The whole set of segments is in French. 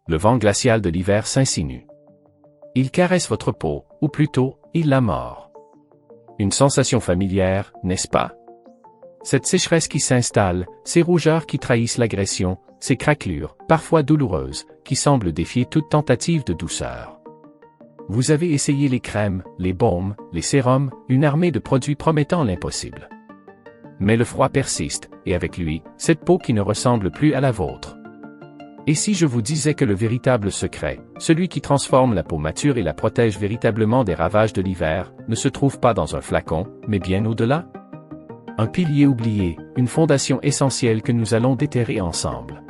Le vent glacial de l'hiver s'insinue. Il caresse votre peau, ou plutôt, il la mord. Une sensation familière, n'est-ce pas? Cette sécheresse qui s'installe, ces rougeurs qui trahissent l'agression, ces craquelures, parfois douloureuses, qui semblent défier toute tentative de douceur. Vous avez essayé les crèmes, les baumes, les sérums, une armée de produits promettant l'impossible. Mais le froid persiste, et avec lui, cette peau qui ne ressemble plus à la vôtre. Et si je vous disais que le véritable secret, celui qui transforme la peau mature et la protège véritablement des ravages de l'hiver, ne se trouve pas dans un flacon, mais bien au-delà? Un pilier oublié, une fondation essentielle que nous allons déterrer ensemble.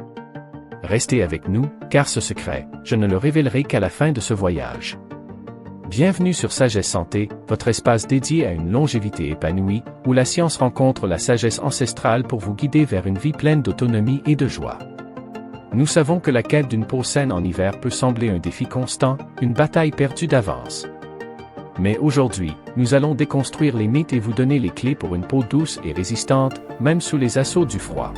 Restez avec nous, car ce secret, je ne le révélerai qu'à la fin de ce voyage. Bienvenue sur Sagesse Santé, votre espace dédié à une longévité épanouie, où la science rencontre la sagesse ancestrale pour vous guider vers une vie pleine d'autonomie et de joie. Nous savons que la quête d'une peau saine en hiver peut sembler un défi constant, une bataille perdue d'avance. Mais aujourd'hui, nous allons déconstruire les mythes et vous donner les clés pour une peau douce et résistante, même sous les assauts du froid.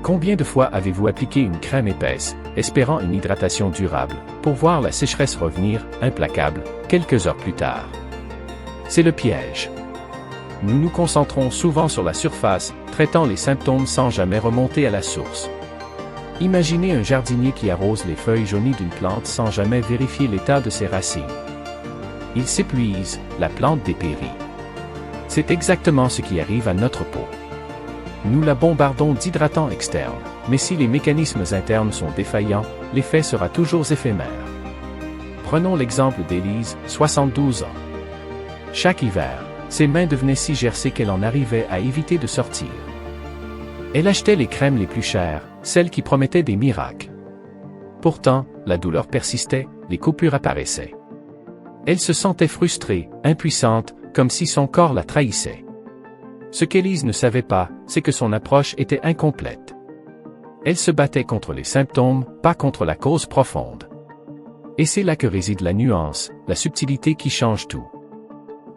Combien de fois avez-vous appliqué une crème épaisse, espérant une hydratation durable, pour voir la sécheresse revenir, implacable, quelques heures plus tard? C'est le piège. Nous nous concentrons souvent sur la surface, traitant les symptômes sans jamais remonter à la source. Imaginez un jardinier qui arrose les feuilles jaunies d'une plante sans jamais vérifier l'état de ses racines. Il s'épuise, la plante dépérit. C'est exactement ce qui arrive à notre peau. Nous la bombardons d'hydratants externes, mais si les mécanismes internes sont défaillants, l'effet sera toujours éphémère. Prenons l'exemple d'Élise, 72 ans. Chaque hiver, ses mains devenaient si gercées qu'elle en arrivait à éviter de sortir. Elle achetait les crèmes les plus chères, celles qui promettaient des miracles. Pourtant, la douleur persistait, les coupures apparaissaient. Elle se sentait frustrée, impuissante, comme si son corps la trahissait. Ce qu'Élise ne savait pas, c'est que son approche était incomplète. Elle se battait contre les symptômes, pas contre la cause profonde. Et c'est là que réside la nuance, la subtilité qui change tout.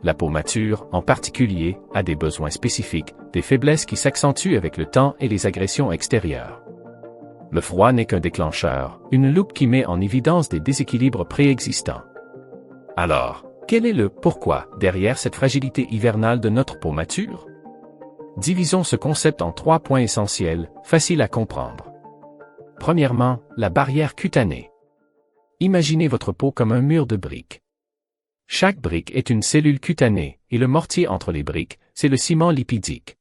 La peau mature, en particulier, a des besoins spécifiques, des faiblesses qui s'accentuent avec le temps et les agressions extérieures. Le froid n'est qu'un déclencheur, une loupe qui met en évidence des déséquilibres préexistants. Alors, quel est le pourquoi derrière cette fragilité hivernale de notre peau mature? Divisons ce concept en 3 points essentiels, faciles à comprendre. Premièrement, la barrière cutanée. Imaginez votre peau comme un mur de briques. Chaque brique est une cellule cutanée, et le mortier entre les briques, c'est le ciment lipidique.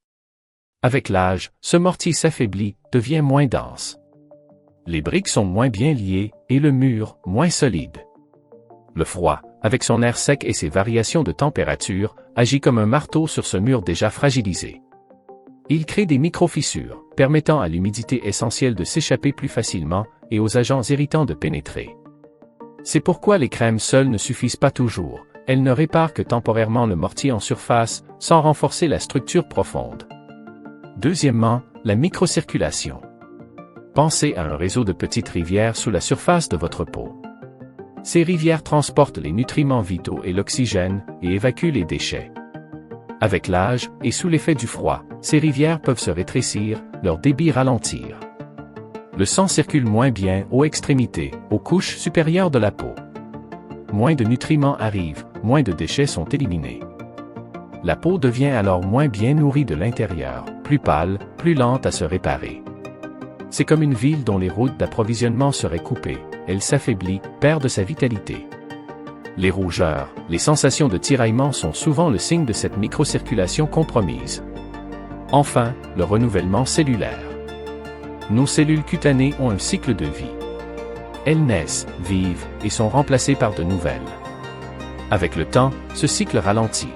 Avec l'âge, ce mortier s'affaiblit, devient moins dense. Les briques sont moins bien liées, et le mur, moins solide. Le froid, avec son air sec et ses variations de température, agit comme un marteau sur ce mur déjà fragilisé. Il crée des micro-fissures, permettant à l'humidité essentielle de s'échapper plus facilement, et aux agents irritants de pénétrer. C'est pourquoi les crèmes seules ne suffisent pas toujours, elles ne réparent que temporairement le mortier en surface, sans renforcer la structure profonde. Deuxièmement, la microcirculation. Pensez à un réseau de petites rivières sous la surface de votre peau. Ces rivières transportent les nutriments vitaux et l'oxygène, et évacuent les déchets. Avec l'âge, et sous l'effet du froid, ces rivières peuvent se rétrécir, leur débit ralentir. Le sang circule moins bien aux extrémités, aux couches supérieures de la peau. Moins de nutriments arrivent, moins de déchets sont éliminés. La peau devient alors moins bien nourrie de l'intérieur, plus pâle, plus lente à se réparer. C'est comme une ville dont les routes d'approvisionnement seraient coupées, elle s'affaiblit, perd de sa vitalité. Les rougeurs, les sensations de tiraillement sont souvent le signe de cette microcirculation compromise. Enfin, le renouvellement cellulaire. Nos cellules cutanées ont un cycle de vie. Elles naissent, vivent, et sont remplacées par de nouvelles. Avec le temps, ce cycle ralentit.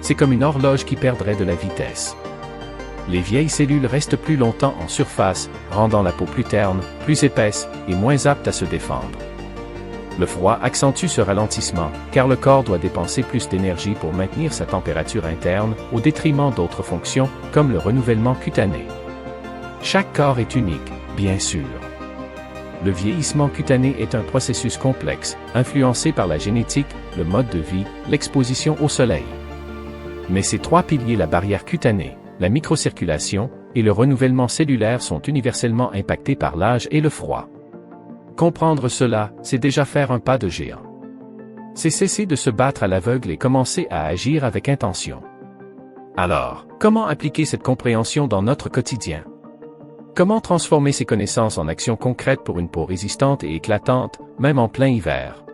C'est comme une horloge qui perdrait de la vitesse. Les vieilles cellules restent plus longtemps en surface, rendant la peau plus terne, plus épaisse, et moins apte à se défendre. Le froid accentue ce ralentissement, car le corps doit dépenser plus d'énergie pour maintenir sa température interne, au détriment d'autres fonctions, comme le renouvellement cutané. Chaque corps est unique, bien sûr. Le vieillissement cutané est un processus complexe, influencé par la génétique, le mode de vie, l'exposition au soleil. Mais ces 3 piliers, la barrière cutanée, la microcirculation et le renouvellement cellulaire, sont universellement impactés par l'âge et le froid. Comprendre cela, c'est déjà faire un pas de géant. C'est cesser de se battre à l'aveugle et commencer à agir avec intention. Alors, comment appliquer cette compréhension dans notre quotidien? Comment transformer ces connaissances en actions concrètes pour une peau résistante et éclatante, même en plein hiver?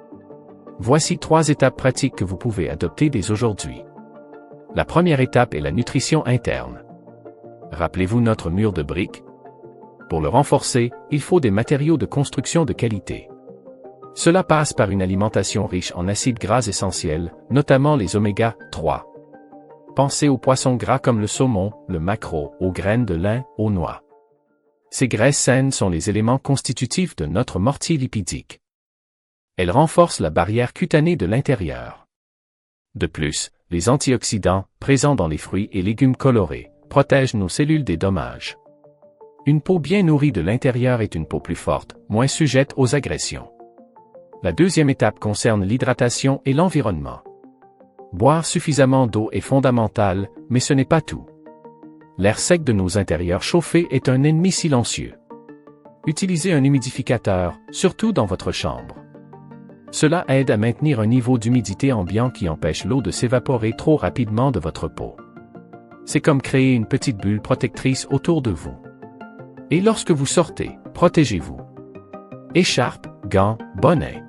Voici 3 étapes pratiques que vous pouvez adopter dès aujourd'hui. La première étape est la nutrition interne. Rappelez-vous notre mur de briques? Pour le renforcer, il faut des matériaux de construction de qualité. Cela passe par une alimentation riche en acides gras essentiels, notamment les oméga 3. Pensez aux poissons gras comme le saumon, le maquereau, aux graines de lin, aux noix. Ces graisses saines sont les éléments constitutifs de notre mortier lipidique. Elles renforcent la barrière cutanée de l'intérieur. De plus, les antioxydants, présents dans les fruits et légumes colorés, protègent nos cellules des dommages. Une peau bien nourrie de l'intérieur est une peau plus forte, moins sujette aux agressions. La deuxième étape concerne l'hydratation et l'environnement. Boire suffisamment d'eau est fondamental, mais ce n'est pas tout. L'air sec de nos intérieurs chauffés est un ennemi silencieux. Utilisez un humidificateur, surtout dans votre chambre. Cela aide à maintenir un niveau d'humidité ambiant qui empêche l'eau de s'évaporer trop rapidement de votre peau. C'est comme créer une petite bulle protectrice autour de vous. Et lorsque vous sortez, protégez-vous. Écharpe, gants, bonnet.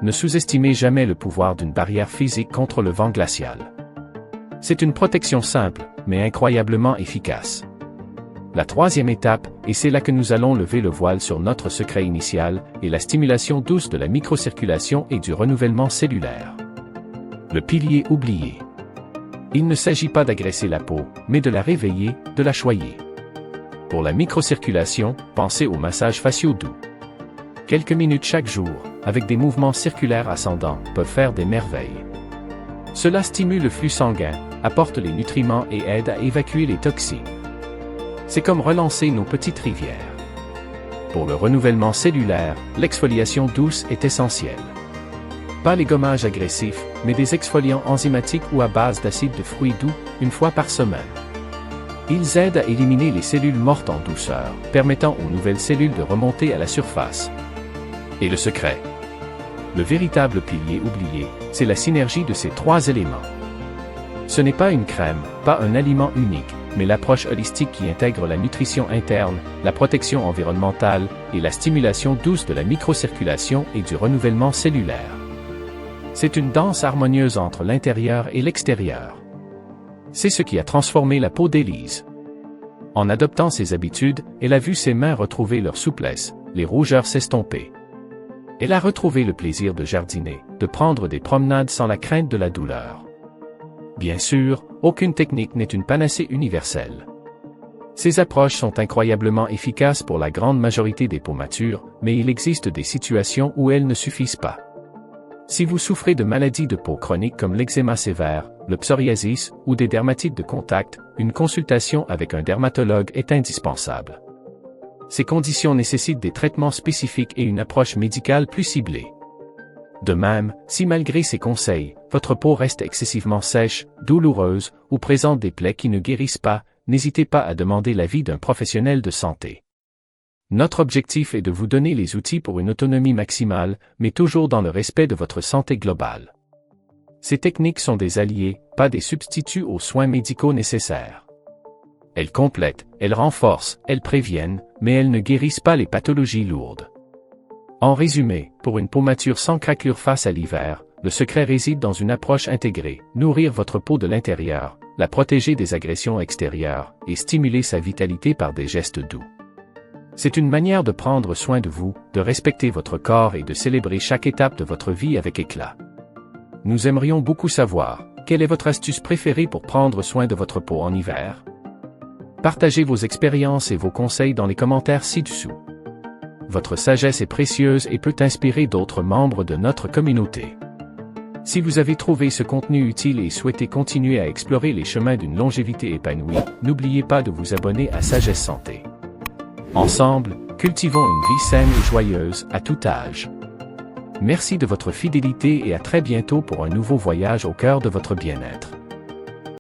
Ne sous-estimez jamais le pouvoir d'une barrière physique contre le vent glacial. C'est une protection simple, mais incroyablement efficace. La troisième étape, et c'est là que nous allons lever le voile sur notre secret initial, est la stimulation douce de la microcirculation et du renouvellement cellulaire. Le pilier oublié. Il ne s'agit pas d'agresser la peau, mais de la réveiller, de la choyer. Pour la microcirculation, pensez aux massages faciaux doux. Quelques minutes chaque jour, avec des mouvements circulaires ascendants, peuvent faire des merveilles. Cela stimule le flux sanguin, apporte les nutriments et aide à évacuer les toxines. C'est comme relancer nos petites rivières. Pour le renouvellement cellulaire, l'exfoliation douce est essentielle. Pas les gommages agressifs, mais des exfoliants enzymatiques ou à base d'acide de fruits doux, une fois par semaine. Ils aident à éliminer les cellules mortes en douceur, permettant aux nouvelles cellules de remonter à la surface. Et le secret? Le véritable pilier oublié, c'est la synergie de ces 3 éléments. Ce n'est pas une crème, pas un aliment unique, mais l'approche holistique qui intègre la nutrition interne, la protection environnementale et la stimulation douce de la microcirculation et du renouvellement cellulaire. C'est une danse harmonieuse entre l'intérieur et l'extérieur. C'est ce qui a transformé la peau d'Élise. En adoptant ces habitudes, elle a vu ses mains retrouver leur souplesse, les rougeurs s'estomper. Elle a retrouvé le plaisir de jardiner, de prendre des promenades sans la crainte de la douleur. Bien sûr, aucune technique n'est une panacée universelle. Ces approches sont incroyablement efficaces pour la grande majorité des peaux matures, mais il existe des situations où elles ne suffisent pas. Si vous souffrez de maladies de peau chroniques comme l'eczéma sévère, le psoriasis ou des dermatites de contact, une consultation avec un dermatologue est indispensable. Ces conditions nécessitent des traitements spécifiques et une approche médicale plus ciblée. De même, si malgré ces conseils, votre peau reste excessivement sèche, douloureuse, ou présente des plaies qui ne guérissent pas, n'hésitez pas à demander l'avis d'un professionnel de santé. Notre objectif est de vous donner les outils pour une autonomie maximale, mais toujours dans le respect de votre santé globale. Ces techniques sont des alliés, pas des substituts aux soins médicaux nécessaires. Elles complètent, elles renforcent, elles préviennent, mais elles ne guérissent pas les pathologies lourdes. En résumé, pour une peau mature sans craquelure face à l'hiver, le secret réside dans une approche intégrée, nourrir votre peau de l'intérieur, la protéger des agressions extérieures, et stimuler sa vitalité par des gestes doux. C'est une manière de prendre soin de vous, de respecter votre corps et de célébrer chaque étape de votre vie avec éclat. Nous aimerions beaucoup savoir, quelle est votre astuce préférée pour prendre soin de votre peau en hiver? Partagez vos expériences et vos conseils dans les commentaires ci-dessous. Votre sagesse est précieuse et peut inspirer d'autres membres de notre communauté. Si vous avez trouvé ce contenu utile et souhaitez continuer à explorer les chemins d'une longévité épanouie, n'oubliez pas de vous abonner à Sagesse Santé. Ensemble, cultivons une vie saine et joyeuse à tout âge. Merci de votre fidélité et à très bientôt pour un nouveau voyage au cœur de votre bien-être.